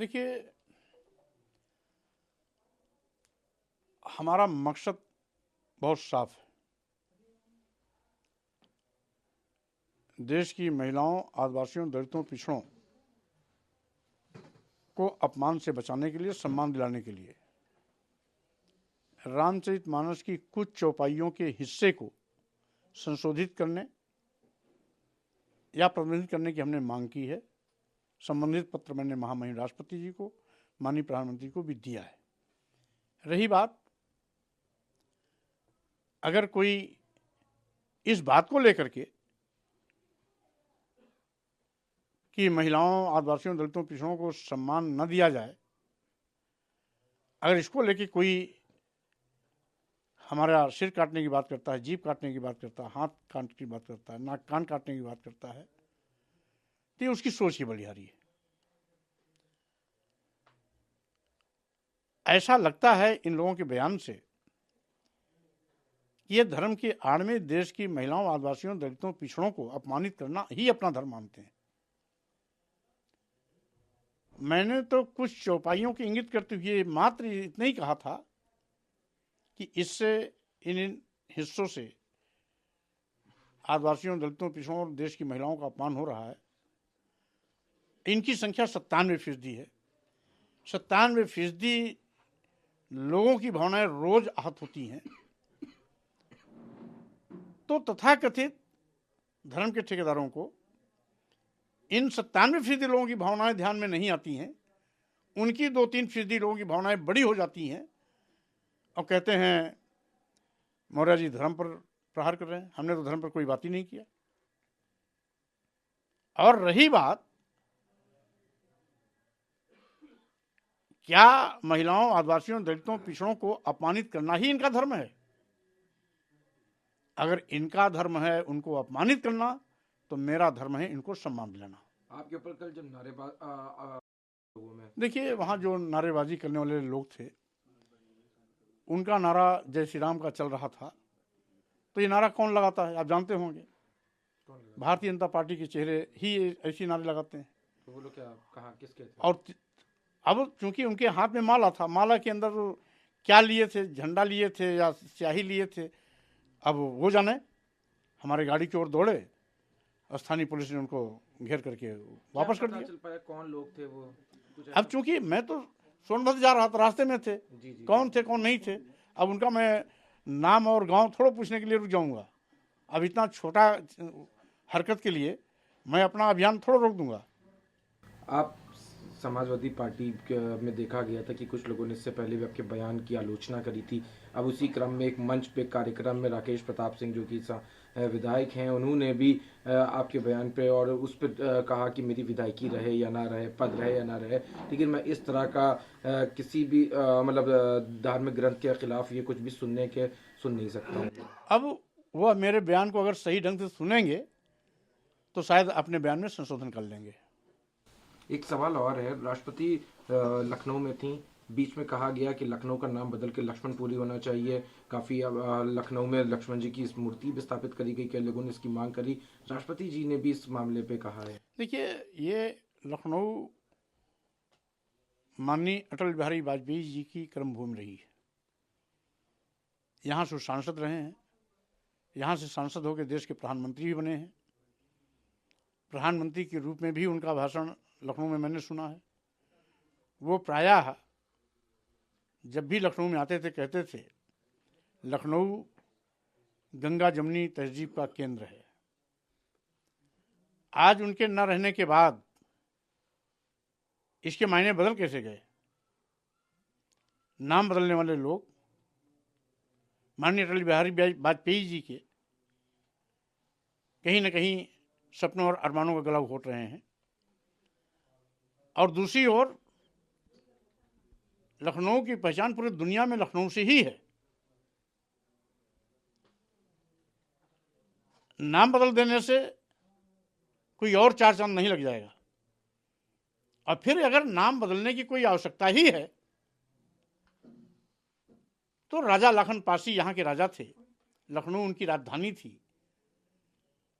देखिए, हमारा मकसद बहुत साफ है। देश की महिलाओं, आदिवासियों, दलितों, पिछड़ों को अपमान से बचाने के लिए, सम्मान दिलाने के लिए रामचरितमानस की कुछ चौपाइयों के हिस्से को संशोधित करने या प्रतिबंधित करने की हमने मांग की है। संबंधित पत्र मैंने महामहिम राष्ट्रपति जी को, माननीय प्रधानमंत्री को भी दिया है। रही बात, अगर कोई इस बात को लेकर के कि महिलाओं, आदिवासियों, दलितों, पिछड़ों को सम्मान न दिया जाए, अगर इसको लेके कोई हमारा सिर काटने की बात करता है, जीभ काटने की बात करता है, हाथ काटने की बात करता है, नाक कान काटने की बात करता है, तो ये उसकी सोच ही बलिहारी है। ऐसा लगता है इन लोगों के बयान से कि ये धर्म की आड़ में देश की महिलाओं, आदिवासियों, दलितों, पिछड़ों को अपमानित करना ही अपना धर्म मानते हैं। मैंने तो कुछ चौपाइयों की इंगित करते हुए मात्र इतना ही कहा था कि इससे इन हिस्सों से आदिवासियों, दलितों, पिछड़ों और देश की महिलाओं का अपमान हो रहा है। इनकी संख्या 97% है। 97% लोगों की भावनाएं रोज आहत होती हैं। तो तथाकथित धर्म के ठेकेदारों को इन 97% लोगों की भावनाएं ध्यान में नहीं आती हैं। उनकी 2-3% लोगों की भावनाएं बड़ी हो जाती हैं और कहते हैं मौर्य जी धर्म पर प्रहार कर रहे हैं। हमने तो धर्म पर कोई बात ही नहीं किया। और रही बात, क्या महिलाओं, आदिवासियों, दलितों, पिछड़ों को अपमानित करना ही इनका धर्म है? अगर इनका धर्म है उनको अपमानित करना, तो मेरा धर्म है इनको सम्मान दिलाना। आपके ऊपर कल जब लोगों में देखिए, वहां जो नारेबाजी करने वाले लोग थे, उनका नारा जय श्री राम का चल रहा था। तो ये नारा कौन लगाता है? आप जानते होंगे, भारतीय जनता पार्टी के चेहरे ही ऐसी नारे लगाते हैं। तो वो लोग क्या कहा, किसके थे? और अब चूंकि उनके हाथ में माला था, माला के अंदर क्या लिए थे, झंडा लिए थे या स्याही लिए थे, अब वो जाने। हमारे गाड़ी की ओर दौड़े, स्थानीय पुलिस ने उनको घेर करके वापस कर दिया। चल पाया कौन लोग थे वो? अब चूंकि मैं तो सोनभद्र जा रहा था, रास्ते में थे, कौन थे कौन नहीं थे, अब उनका मैं नाम और गांव थोड़ा पूछने के लिए रुक जाऊंगा। अब इतना छोटा हरकत के लिए मैं अपना अभियान थोड़ा रोक दूंगा। आप समाजवादी पार्टी में देखा गया था कि कुछ लोगों ने इससे पहले भी आपके बयान की आलोचना करी थी। अब उसी क्रम में एक मंच पे कार्यक्रम में राकेश प्रताप सिंह जो कि विधायक हैं, उन्होंने भी आपके बयान पे और उस पर कहा कि मेरी विधायकी रहे या ना रहे, पद रहे या ना रहे, लेकिन मैं इस तरह का किसी भी मतलब धार्मिक ग्रंथ के खिलाफ ये कुछ भी सुन नहीं सकता हूँ। अब वह मेरे बयान को अगर सही ढंग से सुनेंगे तो शायद अपने बयान में संशोधन कर लेंगे। एक सवाल और है, राष्ट्रपति लखनऊ में थी, बीच में कहा गया कि लखनऊ का नाम बदल के लक्ष्मणपुरी होना चाहिए। काफ़ी लखनऊ में लक्ष्मण जी की मूर्ति भी स्थापित करी गई, कई लोगों ने इसकी मांग करी, राष्ट्रपति जी ने भी इस मामले पे कहा है। देखिए, ये लखनऊ माननीय अटल बिहारी वाजपेयी जी की कर्मभूमि रही है। यहाँ से सांसद रहे हैं, यहाँ से सांसद होकर देश के प्रधानमंत्री भी बने हैं। प्रधानमंत्री के रूप में भी उनका भाषण लखनऊ में मैंने सुना है। वो प्रायः जब भी लखनऊ में आते थे कहते थे लखनऊ गंगा जमुनी तहजीब का केंद्र है। आज उनके न रहने के बाद इसके मायने बदल कैसे गए? नाम बदलने वाले लोग माननीय अटल बिहारी वाजपेयी जी के कहीं न कहीं सपनों और अरमानों का गला घोट रहे हैं। और दूसरी ओर लखनऊ की पहचान पूरी दुनिया में लखनऊ से ही है। नाम बदल देने से कोई और चार चांद नहीं लग जाएगा। और फिर अगर नाम बदलने की कोई आवश्यकता ही है तो राजा लखन पासी यहाँ के राजा थे, लखनऊ उनकी राजधानी थी।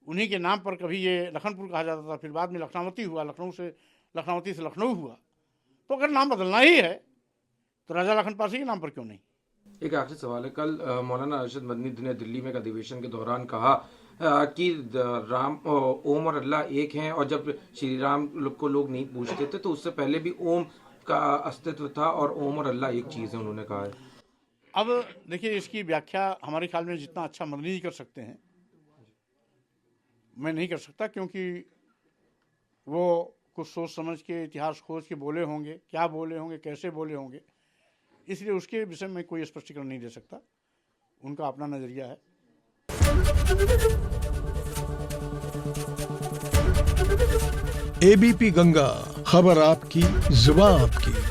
उन्हीं के नाम पर कभी ये लखनपुर कहा जाता था, फिर बाद में लखनावती हुआ, लखनऊ से लखनावती से लखनऊ हुआ। तो अगर नाम बदलना ही है तो राजा लखन पासी के नाम पर क्यों नहीं। एक आखिरी सवाल है, कल मौलाना अरशद मदनी ने दिल्ली में एक अधिवेशन के दौरान कहा कि राम ओम और अल्लाह एक हैं, और जब श्री राम को लोग नहीं पूछते थे तो उससे पहले भी ओम का अस्तित्व था और ओम और अल्लाह एक चीज़ है, उन्होंने कहा है। अब देखिए, इसकी व्याख्या हमारे ख्याल में जितना अच्छा मदनी जी कर सकते हैं, मैं नहीं कर सकता, क्योंकि वो कुछ सोच समझ के इतिहास खोज के बोले होंगे, क्या बोले होंगे, कैसे बोले होंगे, इसलिए उसके विषय में कोई स्पष्टीकरण नहीं दे सकता। उनका अपना नज़रिया है। एबीपी गंगा, खबर आपकी, जुबान आपकी।